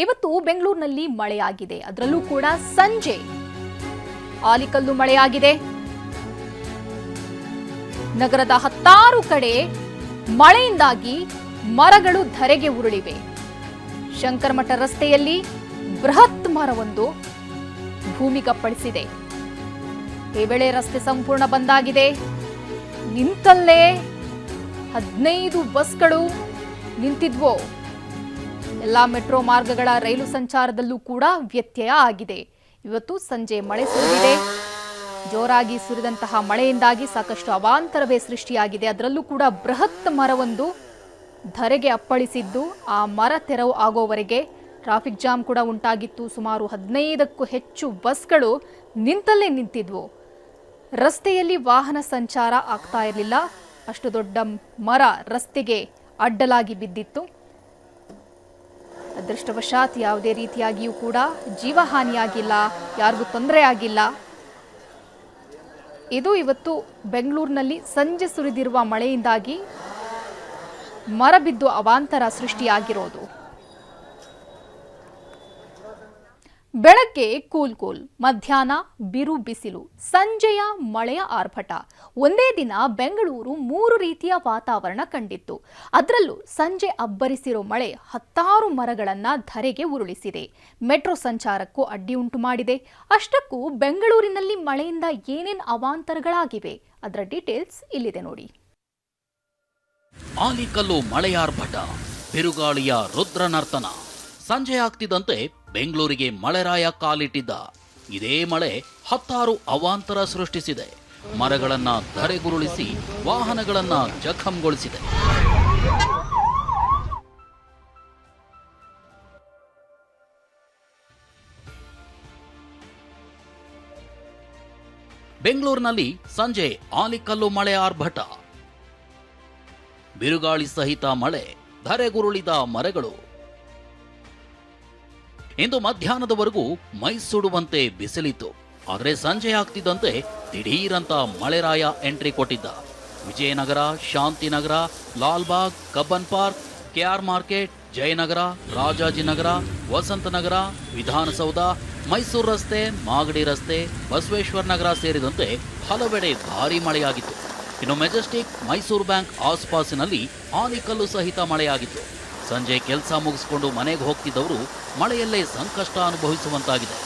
ಇವತ್ತು ಬೆಂಗಳೂರಿನಲ್ಲಿ ಮಳೆಯಾಗಿದೆ. ಅದರಲ್ಲೂ ಕೂಡ ಸಂಜೆ ಆಲಿಕಲ್ಲು ಮಳೆಯಾಗಿದೆ. ನಗರದ ಹತ್ತಾರು ಕಡೆ ಮಳೆಯಿಂದಾಗಿ ಮರಗಳು ಧರೆಗೆ ಉರುಳಿವೆ. ಶಂಕರಮಠ ರಸ್ತೆಯಲ್ಲಿ ಬೃಹತ್ ಮರವೊಂದು ಭೂಮಿಗಪ್ಪಳಿಸಿದೆ. ಈ ವೇಳೆ ರಸ್ತೆ ಸಂಪೂರ್ಣ ಬಂದಾಗಿದೆ. ನಿಂತಲ್ಲೇ 15 ಬಸ್ಗಳು ನಿಂತಿದ್ವು. ಎಲ್ಲಾ ಮೆಟ್ರೋ ಮಾರ್ಗಗಳ ರೈಲು ಸಂಚಾರದಲ್ಲೂ ಕೂಡ ವ್ಯತ್ಯಯ ಆಗಿದೆ. ಇವತ್ತು ಸಂಜೆ ಮಳೆ ಸುರಿದಿದೆ. ಜೋರಾಗಿ ಸುರಿದಂತಹ ಮಳೆಯಿಂದಾಗಿ ಸಾಕಷ್ಟು ಅವಾಂತರವೇ ಸೃಷ್ಟಿಯಾಗಿದೆ. ಅದರಲ್ಲೂ ಕೂಡ ಬೃಹತ್ ಮರವೊಂದು ಧರೆಗೆ ಅಪ್ಪಳಿಸಿದ್ದು, ಆ ಮರ ತೆರವು ಆಗೋವರೆಗೆ ಟ್ರಾಫಿಕ್ ಜಾಮ್ ಕೂಡ ಉಂಟಾಗಿತ್ತು. ಸುಮಾರು 15ಕ್ಕೂ ಹೆಚ್ಚು ಬಸ್ಗಳು ನಿಂತಲ್ಲೇ ನಿಂತಿದ್ವು. ರಸ್ತೆಯಲ್ಲಿ ವಾಹನ ಸಂಚಾರ ಆಗ್ತಾ ಇರಲಿಲ್ಲ. ಅಷ್ಟು ದೊಡ್ಡ ಮರ ರಸ್ತೆಗೆ ಅಡ್ಡಲಾಗಿ ಬಿದ್ದಿತ್ತು. ಅದೃಷ್ಟವಶಾತ್ ಯಾವುದೇ ರೀತಿಯಾಗಿಯೂ ಕೂಡ ಜೀವಹಾನಿಯಾಗಿಲ್ಲ, ಯಾರಿಗೂ ತೊಂದರೆ ಆಗಿಲ್ಲ. ಇದು ಇವತ್ತು ಬೆಂಗಳೂರಿನಲ್ಲಿ ಸಂಜೆ ಸುರಿದಿರುವ ಮಳೆಯಿಂದಾಗಿ ಮರ ಬಿದ್ದು ಅವಾಂತರ ಸೃಷ್ಟಿಯಾಗಿರೋದು. ಬೆಳಗ್ಗೆ ಕೂಲ್, ಮಧ್ಯಾಹ್ನ ಬಿರು ಬಿಸಿಲು, ಸಂಜೆಯ ಮಳೆಯ ಆರ್ಭಟ. ಒಂದೇ ದಿನ ಬೆಂಗಳೂರು 3 ರೀತಿಯ ವಾತಾವರಣ ಕಂಡಿತ್ತು. ಅದರಲ್ಲೂ ಸಂಜೆ ಅಬ್ಬರಿಸಿರೋ ಮಳೆ ಹತ್ತಾರು ಮರಗಳನ್ನ ಧರೆಗೆ ಉರುಳಿಸಿದೆ. ಮೆಟ್ರೋ ಸಂಚಾರಕ್ಕೂ ಅಡ್ಡಿ ಉಂಟು ಮಾಡಿದೆ. ಅಷ್ಟಕ್ಕೂ ಬೆಂಗಳೂರಿನಲ್ಲಿ ಮಳೆಯಿಂದ ಏನೇನು ಅವಾಂತರಗಳಾಗಿವೆ ಅದರ ಡೀಟೇಲ್ಸ್ ಇಲ್ಲಿದೆ ನೋಡಿ. ಆಲಿಕಲ್ಲು ಮಳೆಯಾರ್ಭಟ, ಬಿರುಗಾಳಿಯ ರುದ್ರನರ್ತನ. ಸಂಜೆ ಆಗ್ತಿದ್ದಂತೆ ಬೆಂಗಳೂರಿಗೆ ಮಳೆರಾಯ ಕಾಲಿಟ್ಟಿದ್ದ. ಇದೇ ಮಳೆ ಹತ್ತಾರು ಅವಾಂತರ ಸೃಷ್ಟಿಸಿದೆ. ಮರಗಳನ್ನ ಧರೆಗುರುಳಿಸಿ ವಾಹನಗಳನ್ನ ಜಖಂಗೊಳಿಸಿದೆ. ಬೆಂಗಳೂರಿನಲ್ಲಿ ಸಂಜೆ ಆಲಿಕಲ್ಲು ಮಳೆ ಆರ್ಭಟ. ಬಿರುಗಾಳಿ ಸಹಿತ ಮಳೆ, ಧರೆಗುರುಳಿದ ಮರಗಳು. ಇಂದು ಮಧ್ಯಾಹ್ನದವರೆಗೂ ಮೈ ಸುಡುವಂತೆ ಬಿಸಿಲಿತ್ತು. ಆದರೆ ಸಂಜೆ ಆಗ್ತಿದ್ದಂತೆ ದಿಢೀರಂತ ಮಳೆರಾಯ ಎಂಟ್ರಿ ಕೊಟ್ಟಿದ್ದ. Vijayanagar, Shantinagar, Lalbagh, Cubbon park, KR market, Jayanagar, Rajajinagar, Vasanthanagar, Vidhana Soudha, Mysore ರಸ್ತೆ, ಮಾಗಡಿ ರಸ್ತೆ, ಬಸವೇಶ್ವರ ನಗರ ಸೇರಿದಂತೆ ಹಲವೆಡೆ ಭಾರೀ ಮಳೆಯಾಗಿತ್ತು. ಇನ್ನು ಮೆಜೆಸ್ಟಿಕ್, ಮೈಸೂರು ಬ್ಯಾಂಕ್ ಆಸುಪಾಸಿನಲ್ಲಿ ಆಲಿಕಲ್ಲು ಸಹಿತ ಮಳೆಯಾಗಿತ್ತು. ಸಂಜೆ ಕೆಲಸ ಮುಗಿಸಿಕೊಂಡು ಮನೆಗೆ ಹೋಗ್ತಿದ್ದವರು ಮಳೆಯಲ್ಲೇ ಸಂಕಷ್ಟ ಅನುಭವಿಸುವಂತಾಗಿದೆ.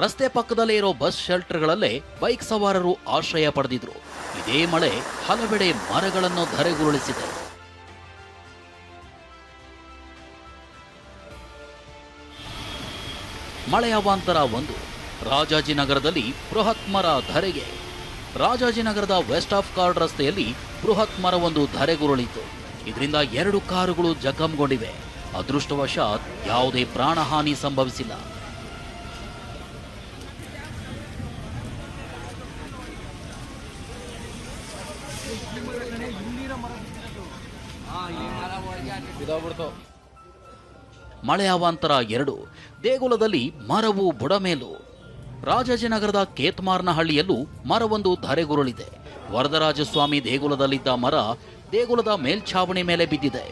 ರಸ್ತೆ ಪಕ್ಕದಲ್ಲೇ ಇರೋ ಬಸ್ ಶೆಲ್ಟರ್ಗಳಲ್ಲೇ ಬೈಕ್ ಸವಾರರು ಆಶ್ರಯ ಪಡೆದಿದ್ರು. ಇದೇ ಮಳೆ ಹಲವೆಡೆ ಮರಗಳನ್ನು ಧರೆಗುರುಳಿಸಿದೆ. ಮಳೆ ಅವಾಂತರ 1. ರಾಜಾಜಿನಗರದಲ್ಲಿ ಬೃಹತ್ ಮರ ಧರೆಗೆ. ರಾಜಾಜಿನಗರದ ವೆಸ್ಟ್ ಆಫ್ ಕಾರ್ಡ್ ರಸ್ತೆಯಲ್ಲಿ ಬೃಹತ್ ಮರವೊಂದು ಧರೆಗುರುಳಿತು. ಇದರಿಂದ 2 ಕಾರುಗಳು ಜಖಂಗೊಂಡಿವೆ. ಅದೃಷ್ಟವಶಾತ್ ಯಾವುದೇ ಪ್ರಾಣಹಾನಿ ಸಂಭವಿಸಿಲ್ಲ. ಮಳೆ ಅವಾಂತರ 2. ದೇಗುಲದಲ್ಲಿ ಮರವು ಬುಡಮೇಲು. ರಾಜಾಜಿನಗರದ ಕೇತ್ಮಾರ್ನಹಳ್ಳಿಯಲ್ಲೂ ಮರವೊಂದು ಧರೆಗುರುಳಿದೆ. ವರದರಾಜಸ್ವಾಮಿ ದೇಗುಲದಲ್ಲಿದ್ದ ಮರ ದೇಗುಲದ ಮೇಲ್ಛಾವಣಿ ಮೇಲೆ ಬಿದ್ದಿದೆ.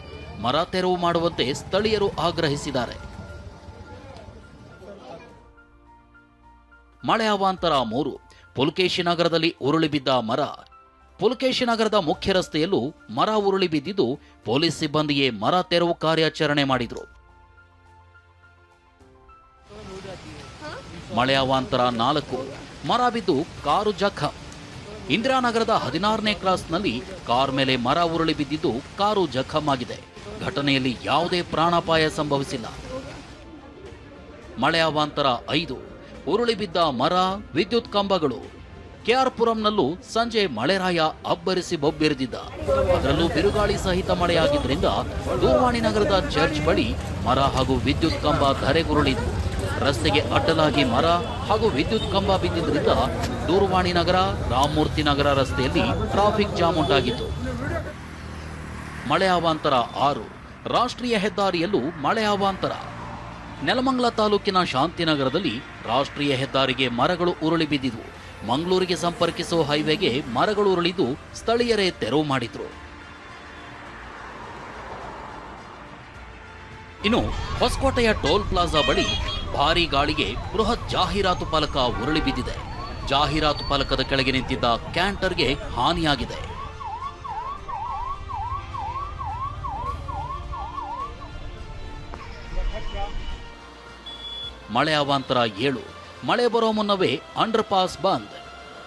ಮರ ತೆರವು ಮಾಡುವಂತೆ ಸ್ಥಳೀಯರು ಆಗ್ರಹಿಸಿದ್ದಾರೆ. ಮಳೆ ಅವಾಂತರ 3. ಪುಲಕೇಶಿ ನಗರದಲ್ಲಿ ಉರುಳಿ ಬಿದ್ದ ಮರ. ಪುಲಕೇಶಿ ನಗರದ ಮುಖ್ಯ ರಸ್ತೆಯಲ್ಲೂ ಮರ ಉರುಳಿ ಬಿದ್ದಿದ್ದು ಪೊಲೀಸ್ ಸಿಬ್ಬಂದಿಯೇ ಮರ ತೆರವು ಕಾರ್ಯಾಚರಣೆ ಮಾಡಿದ್ರು. ಮಳೆ ಅವಾಂತರ 4. ಮರ ಬಿದ್ದು ಕಾರು ಜಖಂ. ಇಂದಿರಾನಗರದ 16ನೇ ಕ್ರಾಸ್ನಲ್ಲಿ ಕಾರ್ ಮೇಲೆ ಮರ ಉರುಳಿ ಬಿದ್ದಿದ್ದು ಕಾರು ಜಖಂ ಆಗಿದೆ. ಘಟನೆಯಲ್ಲಿ ಯಾವುದೇ ಪ್ರಾಣಾಪಾಯ ಸಂಭವಿಸಿಲ್ಲ. ಮಳೆ ಅವಾಂತರ 5. ಉರುಳಿ ಬಿದ್ದ ಮರ, ವಿದ್ಯುತ್ ಕಂಬಗಳು. ಕೆಆರ್ ಪುರಂನಲ್ಲೂ ಸಂಜೆ ಮಳೆರಾಯ ಅಬ್ಬರಿಸಿ ಬೊಬ್ಬೆರೆದಿದ್ದ. ಅದರಲ್ಲೂ ಬಿರುಗಾಳಿ ಸಹಿತ ಮಳೆಯಾಗಿದ್ದರಿಂದ ದೂರವಾಣಿ ನಗರದ ಚರ್ಚ್ ಬಳಿ ಮರ ಹಾಗೂ ವಿದ್ಯುತ್ ಕಂಬ ಧರೆಗುರುಳಿದ್ವು. ರಸ್ತೆಗೆ ಅಡ್ಡಲಾಗಿ ಮರ ಹಾಗೂ ವಿದ್ಯುತ್ ಕಂಬ ಬಿದ್ದಿದ್ದರಿಂದ ದೂರವಾಣಿ ನಗರ, ರಾಮಮೂರ್ತಿ ನಗರ ರಸ್ತೆಯಲ್ಲಿ ಟ್ರಾಫಿಕ್ ಜಾಮ್ ಉಂಟಾಗಿತ್ತು. ಮಳೆ ಅವಾಂತರ 6. ರಾಷ್ಟ್ರೀಯ ಹೆದ್ದಾರಿಯಲ್ಲೂ ಮಳೆ ಅವಾಂತರ. ನೆಲಮಂಗಲ ತಾಲೂಕಿನ ಶಾಂತಿನಗರದಲ್ಲಿ ರಾಷ್ಟ್ರೀಯ ಹೆದ್ದಾರಿಗೆ ಮರಗಳು ಉರುಳಿ ಬಿದ್ದಿದ್ವು. ಮಂಗಳೂರಿಗೆ ಸಂಪರ್ಕಿಸುವ ಹೈವೇಗೆ ಮರಗಳು ಉರುಳಿದ್ದು ಸ್ಥಳೀಯರೇ ತೆರವು ಮಾಡಿದ್ರು. ಇನ್ನು ಹೊಸಕೋಟೆಯ ಟೋಲ್ ಪ್ಲಾಜಾ ಬಳಿ ಭಾರೀ ಗಾಳಿಗೆ ಬೃಹತ್ ಜಾಹೀರಾತು ಫಲಕ ಉರುಳಿ ಬಿದ್ದಿದೆ. ಜಾಹೀರಾತು ಫಲಕದ ಕೆಳಗೆ ನಿಂತಿದ್ದ ಕ್ಯಾಂಟರ್ಗೆ ಹಾನಿಯಾಗಿದೆ. ಮಳೆ ಅವಾಂತರ 7. ಮಳೆ ಬರೋ ಮುನ್ನವೇ ಅಂಡರ್ ಪಾಸ್ ಬಂದ್.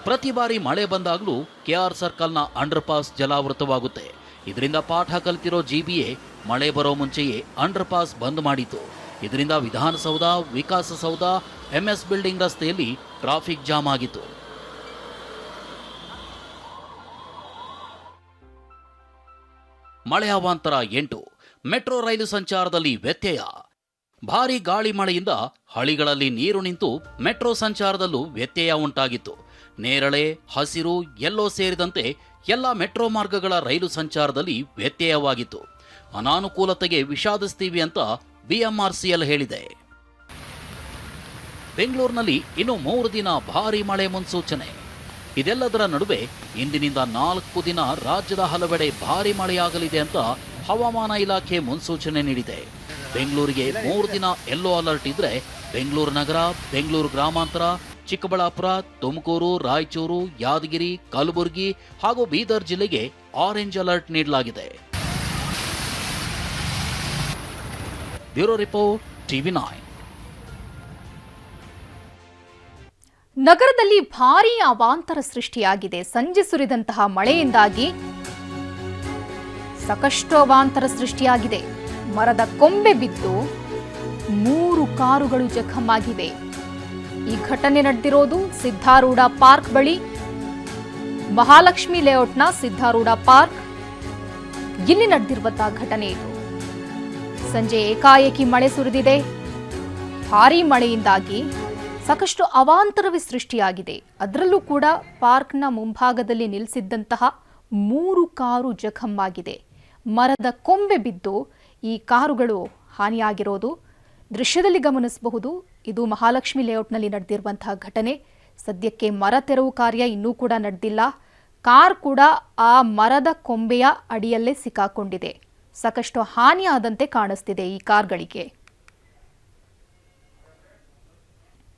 ಪ್ರತಿ ಬಾರಿ ಮಳೆ ಬಂದಾಗಲೂ ಕೆಆರ್ ಸರ್ಕಲ್ನ ಅಂಡರ್ ಪಾಸ್ ಜಲಾವೃತವಾಗುತ್ತೆ. ಇದರಿಂದ ಪಾಠ ಕಲಿತಿರೋ ಜಿಬಿಎ ಮಳೆ ಬರೋ ಮುಂಚೆಯೇ ಅಂಡರ್ ಪಾಸ್ ಬಂದ್ ಮಾಡಿತು. ಇದರಿಂದ ವಿಧಾನಸೌಧ, ವಿಕಾಸಸೌಧ, ಎಂಎಸ್ ಬಿಲ್ಡಿಂಗ್ ರಸ್ತೆಯಲ್ಲಿ ಟ್ರಾಫಿಕ್ ಜಾಮ್ ಆಗಿತ್ತು. ಮಳೆ ಅವಾಂತರ 8. ಮೆಟ್ರೋ ರೈಲು ಸಂಚಾರದಲ್ಲಿ ವ್ಯತ್ಯಯ. ಭಾರೀ ಗಾಳಿ ಮಳೆಯಿಂದ ಹಳಿಗಳಲ್ಲಿ ನೀರು ನಿಂತು ಮೆಟ್ರೋ ಸಂಚಾರದಲ್ಲೂ ವ್ಯತ್ಯಯ ಉಂಟಾಗಿತ್ತು. ನೇರಳೆ, ಹಸಿರು, ಯೆಲ್ಲೋ ಸೇರಿದಂತೆ ಎಲ್ಲ ಮೆಟ್ರೋ ಮಾರ್ಗಗಳ ರೈಲು ಸಂಚಾರದಲ್ಲಿ ವ್ಯತ್ಯಯವಾಗಿತ್ತು. ಅನಾನುಕೂಲತೆಗೆ ವಿಷಾದಿಸ್ತೀವಿ ಅಂತ ಬಿಎಂಆರ್ಸಿಎಲ್ ಹೇಳಿದೆ. ಬೆಂಗಳೂರಿನಲ್ಲಿ ಇನ್ನು 3 ದಿನ ಭಾರೀ ಮಳೆ ಮುನ್ಸೂಚನೆ. ಇದೆಲ್ಲದರ ನಡುವೆ ಇಂದಿನಿಂದ 4 ದಿನ ರಾಜ್ಯದ ಹಲವೆಡೆ ಭಾರೀ ಮಳೆಯಾಗಲಿದೆ ಅಂತ ಹವಾಮಾನ ಇಲಾಖೆ ಮುನ್ಸೂಚನೆ ನೀಡಿದೆ. ಬೆಂಗಳೂರಿಗೆ 3 ದಿನ ಯೆಲ್ಲೋ ಅಲರ್ಟ್ ಇದ್ರೆ ಬೆಂಗಳೂರು ನಗರ, ಬೆಂಗಳೂರು ಗ್ರಾಮಾಂತರ, ಚಿಕ್ಕಬಳ್ಳಾಪುರ, ತುಮಕೂರು, ರಾಯಚೂರು, ಯಾದಗಿರಿ, ಕಲಬುರಗಿ ಹಾಗೂ ಬೀದರ್ ಜಿಲ್ಲೆಗೆ ಆರೆಂಜ್ ಅಲರ್ಟ್ ನೀಡಲಾಗಿದೆ. Bureau report, TV nine. ನಗರದಲ್ಲಿ ಭಾರೀ ಅವಾಂತರ ಸೃಷ್ಟಿಯಾಗಿದೆ. ಸಂಜೆ ಸುರಿದಂತಹ ಮಳೆಯಿಂದಾಗಿ ಸಾಕಷ್ಟು ಅವಾಂತರ ಸೃಷ್ಟಿಯಾಗಿದೆ. ಮರದ ಕೊಂಬೆ ಬಿದ್ದು 3 ಕಾರುಗಳು ಜಖಮಾಗಿವೆ. ಈ ಘಟನೆ ನಡೆದಿರೋದು ಸಿದ್ಧಾರೂಢ ಪಾರ್ಕ್ ಬಳಿ, ಮಹಾಲಕ್ಷ್ಮಿ ಲೇಔಟ್ನ ಸಿದ್ಧಾರೂಢ ಪಾರ್ಕ್. ಇಲ್ಲಿ ನಡೆದಿರುವಂತಹ ಘಟನೆ ಇದು. ಸಂಜೆ ಏಕಾಏಕಿ ಮಳೆ ಸುರಿದಿದೆ. ಭಾರೀ ಮಳೆಯಿಂದಾಗಿ ಸಾಕಷ್ಟು ಅವಾಂತರವೇ ಸೃಷ್ಟಿಯಾಗಿದೆ. ಅದರಲ್ಲೂ ಕೂಡ ಪಾರ್ಕ್ನ ಮುಂಭಾಗದಲ್ಲಿ ನಿಲ್ಲಿಸಿದ್ದಂತಹ 3 ಕಾರು ಜಖಮಾಗಿದೆ. ಮರದ ಕೊಂಬೆ ಬಿದ್ದು ಈ ಕಾರುಗಳು ಹಾನಿಯಾಗಿರೋದು ದೃಶ್ಯದಲ್ಲಿ ಗಮನಿಸಬಹುದು. ಇದು ಮಹಾಲಕ್ಷ್ಮಿ ಲೇಔಟ್ನಲ್ಲಿ ನಡೆದಿರುವಂತಹ ಘಟನೆ. ಸದ್ಯಕ್ಕೆ ಮರ ತೆರವು ಕಾರ್ಯ ಇನ್ನೂ ಕೂಡ ನಡೆದಿಲ್ಲ. ಕಾರ್ ಕೂಡ ಆ ಮರದ ಕೊಂಬೆಯ ಅಡಿಯಲ್ಲೇ ಸಿಕ್ಕಾಕೊಂಡಿದೆ. ಸಾಕಷ್ಟು ಹಾನಿಯಾದಂತೆ ಕಾಣಿಸ್ತಿದೆ ಈ ಕಾರ್ಗಳಿಗೆ.